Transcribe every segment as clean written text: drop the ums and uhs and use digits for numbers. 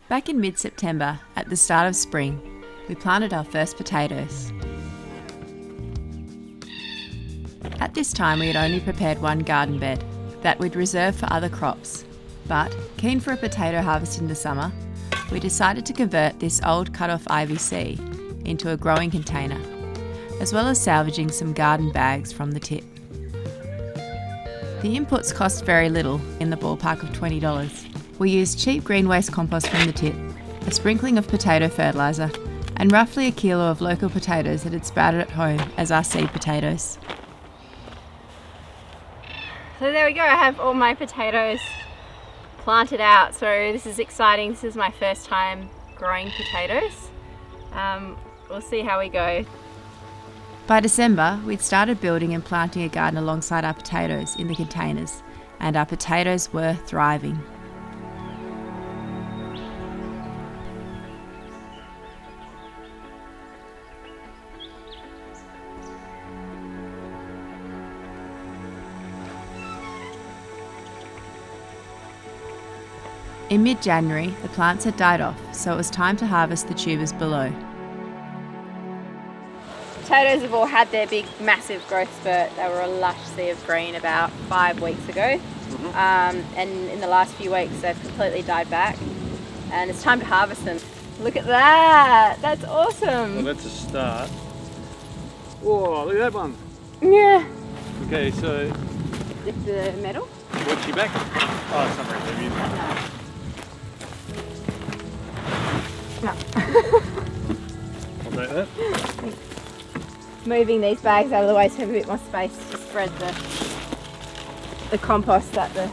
Back in mid-September, at the start of spring, we planted our first potatoes. At this time we had only prepared one garden bed that we'd reserved for other crops, but keen for a potato harvest in the summer, we decided to convert this old cut-off IVC into a growing container, as well as salvaging some garden bags from the tip. The inputs cost very little, in the ballpark of $20. We used cheap green waste compost from the tip, a sprinkling of potato fertiliser, and roughly a kilo of local potatoes that had sprouted at home as our seed potatoes. So there we go, I have all my potatoes planted out, so this is exciting. This is my first time growing potatoes. We'll see how we go. By December, we'd started building and planting a garden alongside our potatoes in the containers, and our potatoes were thriving. In mid-January, the plants had died off, so it was time to harvest the tubers below. Potatoes have all had their big, massive growth spurt. They were a lush sea of green about 5 weeks ago. And in the last few weeks, they've completely died back. And it's time to harvest them. Look at that! That's awesome! Well, that's a start. Whoa, look at that one. Yeah. Okay, so... Lift the metal. What's your back? Oh, it's not very heavy, is it? No. I'll take that. Moving these bags out of the way so we have a bit more space to spread the compost that the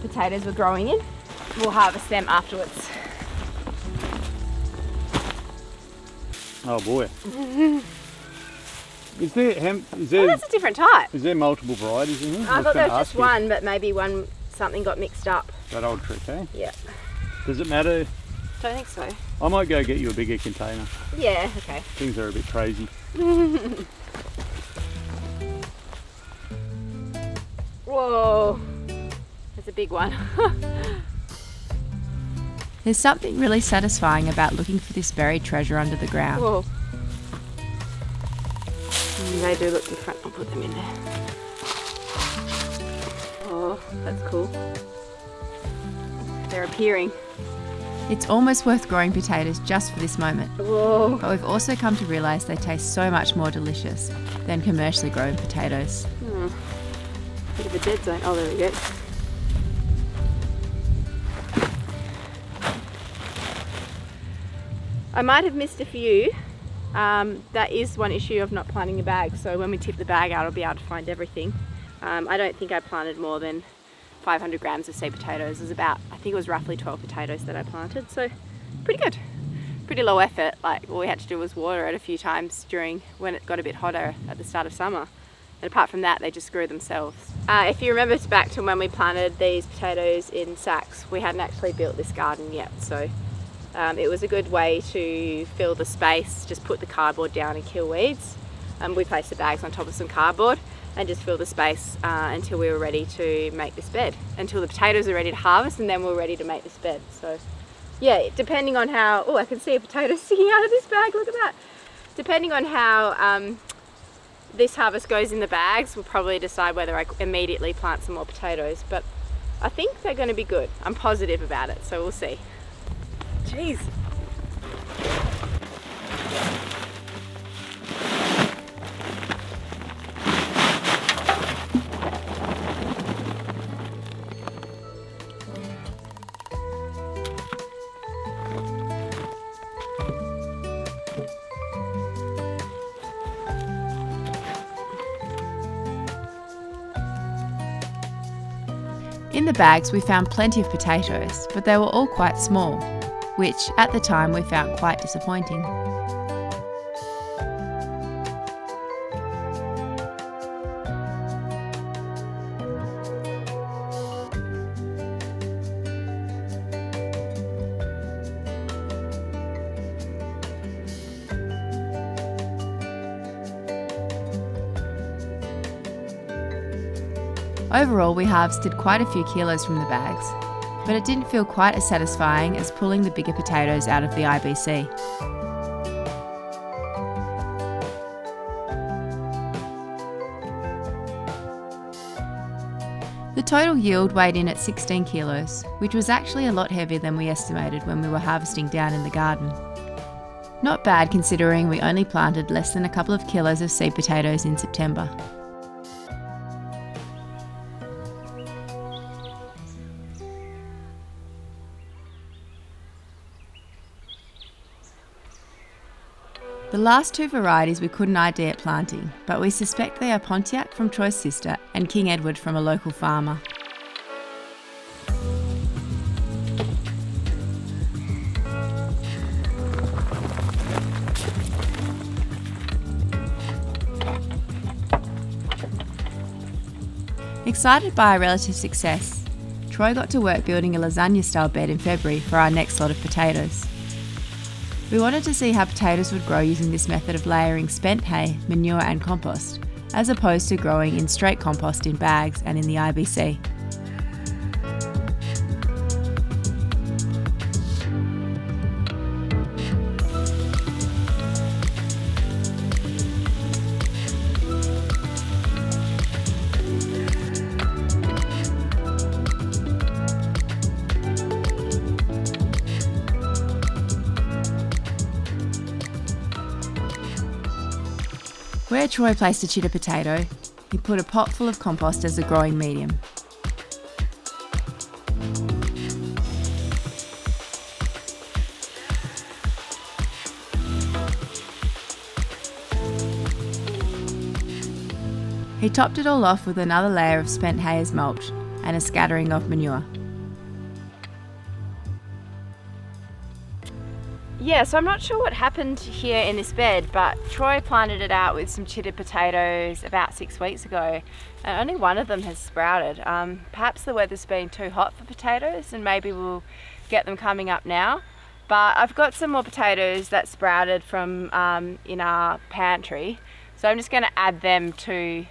potatoes were growing in. We'll harvest them afterwards. Oh boy. Is there Oh, that's a different type. Is there multiple varieties in here? I thought there was just one, but maybe something got mixed up. That old trick, eh? Yeah. Does it matter? Don't think so. I might go get you a bigger container. Yeah, okay. Things are a bit crazy. Whoa, that's a big one. There's something really satisfying about looking for this buried treasure under the ground. Whoa. They do look different. I'll put them in there. Oh, that's cool. They're appearing. It's almost worth growing potatoes just for this moment. Whoa. But we've also come to realise they taste so much more delicious than commercially grown potatoes. Bit of a dead zone. Oh, there we go. I might have missed a few. That is one issue of not planting a bag. So when we tip the bag out, I'll be able to find everything. I don't think I planted more than 500 grams of seed potatoes. It was about, I think it was roughly 12 potatoes that I planted. So pretty good. Pretty low effort. Like all we had to do was water it a few times during when it got a bit hotter at the start of summer. And apart from that, they just grew themselves. If you remember back to when we planted these potatoes in sacks, we hadn't actually built this garden yet. So it was a good way to fill the space, just put the cardboard down and kill weeds. We placed the bags on top of some cardboard and just fill the space until we were ready to make this bed, until the potatoes are ready to harvest, and then we're ready to make this bed. So yeah, depending on how, oh, I can see a potato sticking out of this bag, look at that. Depending on how this harvest goes in the bags, we'll probably decide whether I immediately plant some more potatoes, but I think they're going to be good. I'm positive about it, so we'll see. Jeez. In the bags we found plenty of potatoes, but they were all quite small, which at the time we found quite disappointing. Overall, we harvested quite a few kilos from the bags, but it didn't feel quite as satisfying as pulling the bigger potatoes out of the IBC. The total yield weighed in at 16 kilos, which was actually a lot heavier than we estimated when we were harvesting down in the garden. Not bad considering we only planted less than a couple of kilos of seed potatoes in September. The last two varieties we couldn't ID at planting, but we suspect they are Pontiac from Troy's sister and King Edward from a local farmer. Excited by our relative success, Troy got to work building a lasagna-style bed in February for our next lot of potatoes. We wanted to see how potatoes would grow using this method of layering spent hay, manure and compost, as opposed to growing in straight compost in bags and in the IBC. Where Troy placed a chitta potato, he put a pot full of compost as a growing medium. He topped it all off with another layer of spent hay as mulch and a scattering of manure. Yeah, so I'm not sure what happened here in this bed, but Troy planted it out with some chitta potatoes about 6 weeks ago, and only one of them has sprouted. Perhaps the weather's been too hot for potatoes, and maybe we'll get them coming up now. But I've got some more potatoes that sprouted from in our pantry, so I'm just going to add them to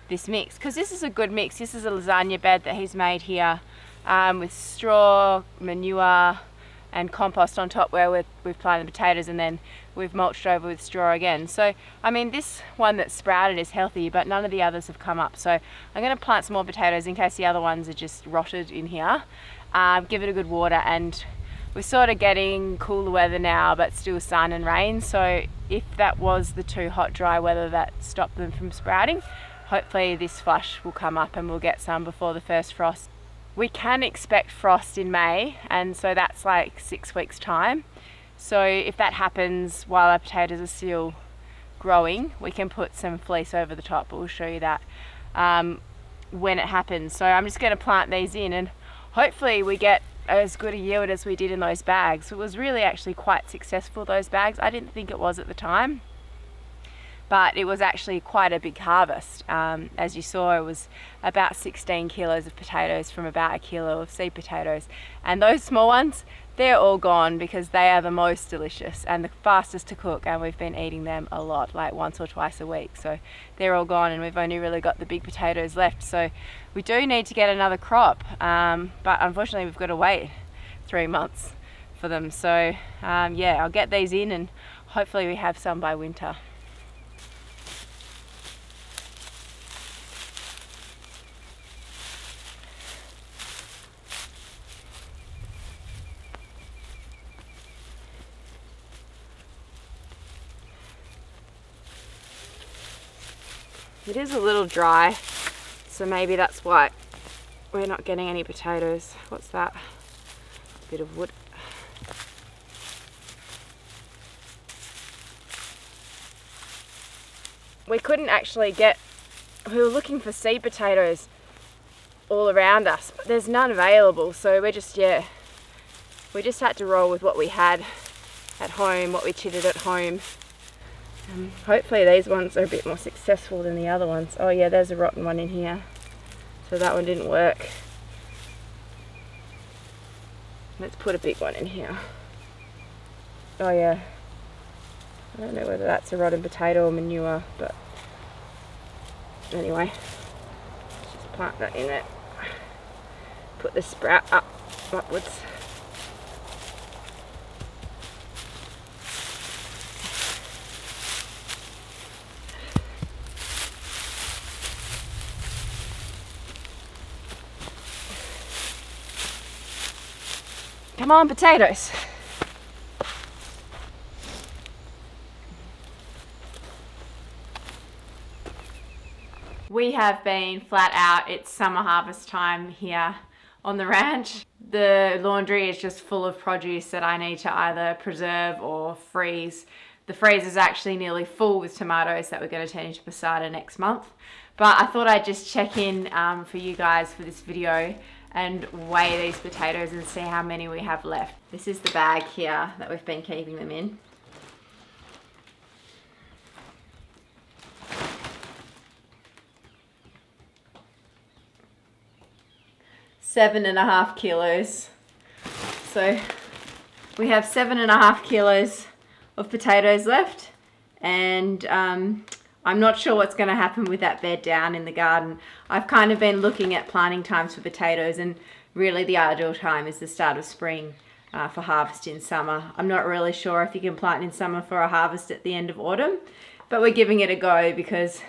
this mix, because this is a good mix. This is a lasagna bed that he's made here with straw, manure, and compost on top where we've planted potatoes, and then we've mulched over with straw again. So, I mean, this one that sprouted is healthy, but none of the others have come up. So I'm going to plant some more potatoes in case the other ones are just rotted in here. Give it a good water, and we're sort of getting cooler weather now, but still sun and rain. So if that was the too hot, dry weather that stopped them from sprouting, hopefully this flush will come up and we'll get some before the first frost. We can expect frost in May, and so that's like 6 weeks time. So if that happens while our potatoes are still growing, we can put some fleece over the top, but we'll show you that when it happens. So I'm just going to plant these in, and hopefully we get as good a yield as we did in those bags. It was really actually quite successful, those bags. I didn't think it was at the time, but it was actually quite a big harvest. As you saw, it was about 16 kilos of potatoes from about a kilo of seed potatoes. And those small ones, they're all gone because they are the most delicious and the fastest to cook, and we've been eating them a lot, like once or twice a week. So they're all gone, and we've only really got the big potatoes left. So we do need to get another crop, but unfortunately we've got to wait 3 months for them. So yeah, I'll get these in, and hopefully we have some by winter. It is a little dry, so maybe that's why we're not getting any potatoes. What's that? A bit of wood. We couldn't actually get, we were looking for seed potatoes all around us, but there's none available, so we just had to roll with what we had at home, what we chitted at home. Hopefully these ones are a bit more successful than the other ones. Oh yeah, there's a rotten one in here, so that one didn't work. Let's put a big one in here. Oh yeah, I don't know whether that's a rotten potato or manure, but anyway, let's just plant that in it. Put the sprout up backwards. Come on, potatoes. We have been flat out. It's summer harvest time here on the ranch. The laundry is just full of produce that I need to either preserve or freeze. The freezer is actually nearly full with tomatoes that we're going to turn into passata next month. But I thought I'd just check in for you guys for this video and weigh these potatoes and see how many we have left. This is the bag here that we've been keeping them in. Seven and a half kilos. So we have 7.5 kilos of potatoes left, and I'm not sure what's going to happen with that bed down in the garden. I've kind of been looking at planting times for potatoes, and really the ideal time is the start of spring for harvest in summer. I'm not really sure if you can plant in summer for a harvest at the end of autumn, but we're giving it a go because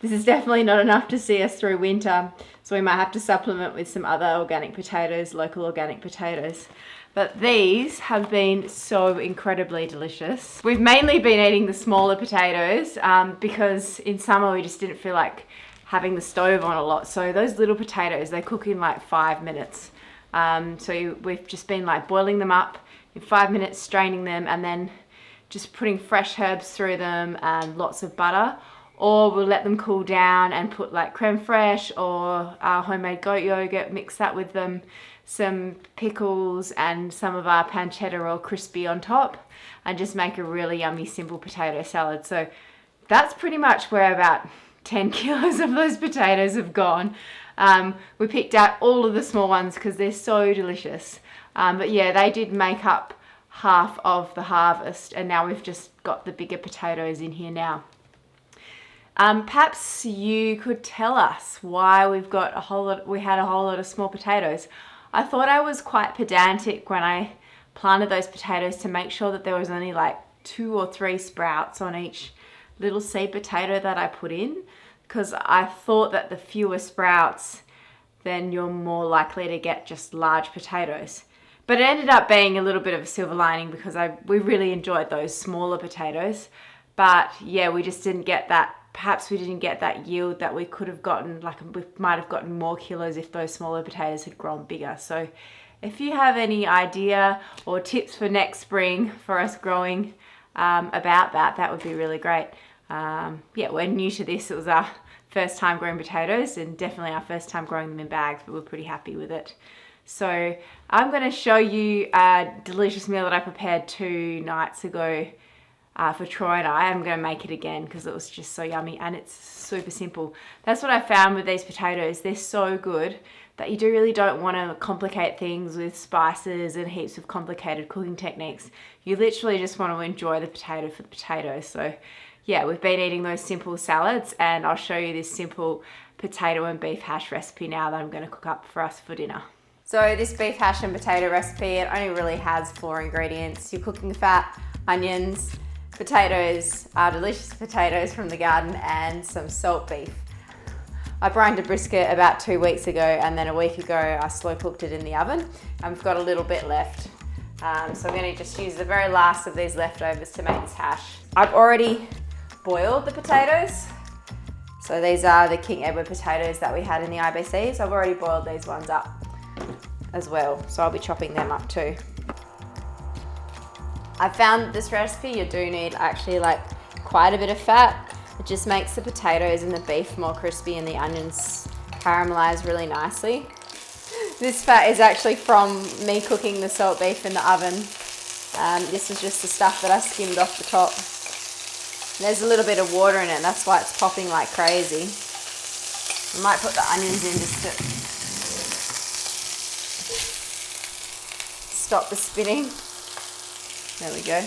this is definitely not enough to see us through winter. So we might have to supplement with some other organic potatoes, local organic potatoes. But these have been so incredibly delicious. We've mainly been eating the smaller potatoes because in summer we just didn't feel like having the stove on a lot. So those little potatoes, they cook in like 5 minutes. So we've just been like boiling them up in 5 minutes, straining them, and then just putting fresh herbs through them and lots of butter. Or we'll let them cool down and put like creme fraiche or our homemade goat yogurt, mix that with them, some pickles and some of our pancetta or crispy on top, and just make a really yummy simple potato salad. So that's pretty much where about 10 kilos of those potatoes have gone. We picked out all of the small ones because they're so delicious. But yeah, they did make up half of the harvest, and now we've just got the bigger potatoes in here now. Perhaps you could tell us why we had a whole lot of small potatoes. I thought I was quite pedantic when I planted those potatoes to make sure that there was only like 2 or 3 sprouts on each little seed potato that I put in, because I thought that the fewer sprouts, then you're more likely to get just large potatoes. But it ended up being a little bit of a silver lining because we really enjoyed those smaller potatoes. But yeah, we just didn't get that. Perhaps we didn't get that yield that we could have gotten. Like we might have gotten more kilos if those smaller potatoes had grown bigger. So if you have any idea or tips for next spring for us growing about that, that would be really great. Yeah, we're new to this. It was our first time growing potatoes and definitely our first time growing them in bags, but we're pretty happy with it. So I'm going to show you a delicious meal that I prepared 2 nights ago for Troy and I. I'm going to make it again because it was just so yummy and it's super simple. That's what I found with these potatoes. They're so good that you really don't want to complicate things with spices and heaps of complicated cooking techniques. You literally just want to enjoy the potato for the potato. So yeah, we've been eating those simple salads, and I'll show you this simple potato and beef hash recipe now that I'm going to cook up for us for dinner. So this beef hash and potato recipe, it only really has 4 ingredients. Your cooking fat, onions, potatoes, our delicious potatoes from the garden, and some salt beef. I brined a brisket about 2 weeks ago, and then a week ago I slow cooked it in the oven, and we've got a little bit left. So I'm going to just use the very last of these leftovers to make this hash. I've already boiled the potatoes. So these are the King Edward potatoes that we had in the IBCs. I've already boiled these ones up as well, so I'll be chopping them up too. I found this recipe, you do need actually like quite a bit of fat. It just makes the potatoes and the beef more crispy and the onions caramelize really nicely. This fat is actually from me cooking the salt beef in the oven. This is just the stuff that I skimmed off the top. There's a little bit of water in it, that's why it's popping like crazy. I might put the onions in just to stop the spinning. There we go.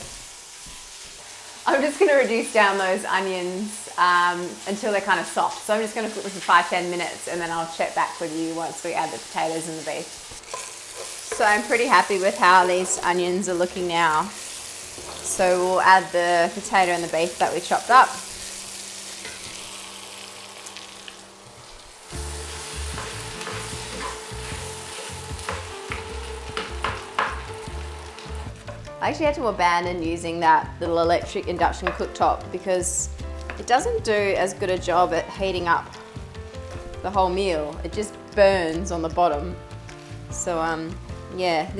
I'm just going to reduce down those onions until they're kind of soft. So I'm just going to cook them for 5-10 minutes, and then I'll check back with you once we add the potatoes and the beef. So I'm pretty happy with how these onions are looking now. So we'll add the potato and the beef that we chopped up. I actually had to abandon using that little electric induction cooktop because it doesn't do as good a job at heating up the whole meal. It just burns on the bottom. So yeah,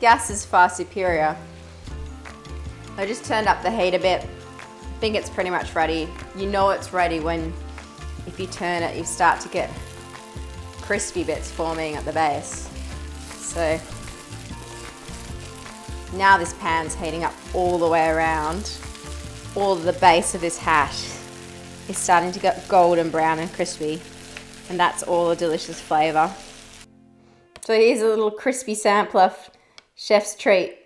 gas is far superior. I just turned up the heat a bit. I think it's pretty much ready. You know it's ready when, if you turn it, you start to get crispy bits forming at the base. So now this pan's heating up all the way around. All of the base of this hash is starting to get golden brown and crispy, and that's all a delicious flavour. So here's a little crispy sampler of chef's treat.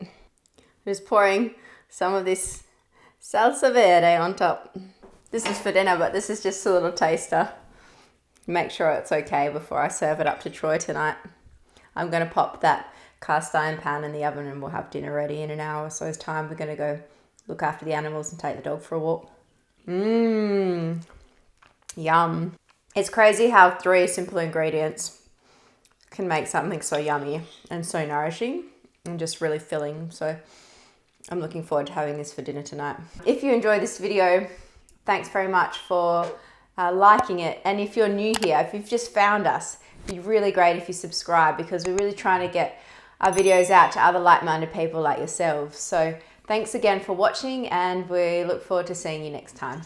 Just pouring some of this salsa verde on top. This is for dinner, but this is just a little taster. Make sure it's okay before I serve it up to Troy tonight. I'm going to pop that cast iron pan in the oven and we'll have dinner ready in an hour or so's time. We're going to go look after the animals and take the dog for a walk. Yum. It's crazy how 3 simple ingredients can make something so yummy and so nourishing and just really filling. So I'm looking forward to having this for dinner tonight. If you enjoyed this video, thanks very much for liking it. And if you're new here, if you've just found us, it'd be really great if you subscribe because we're really trying to get our videos out to other like-minded people like yourselves. So thanks again for watching and we look forward to seeing you next time.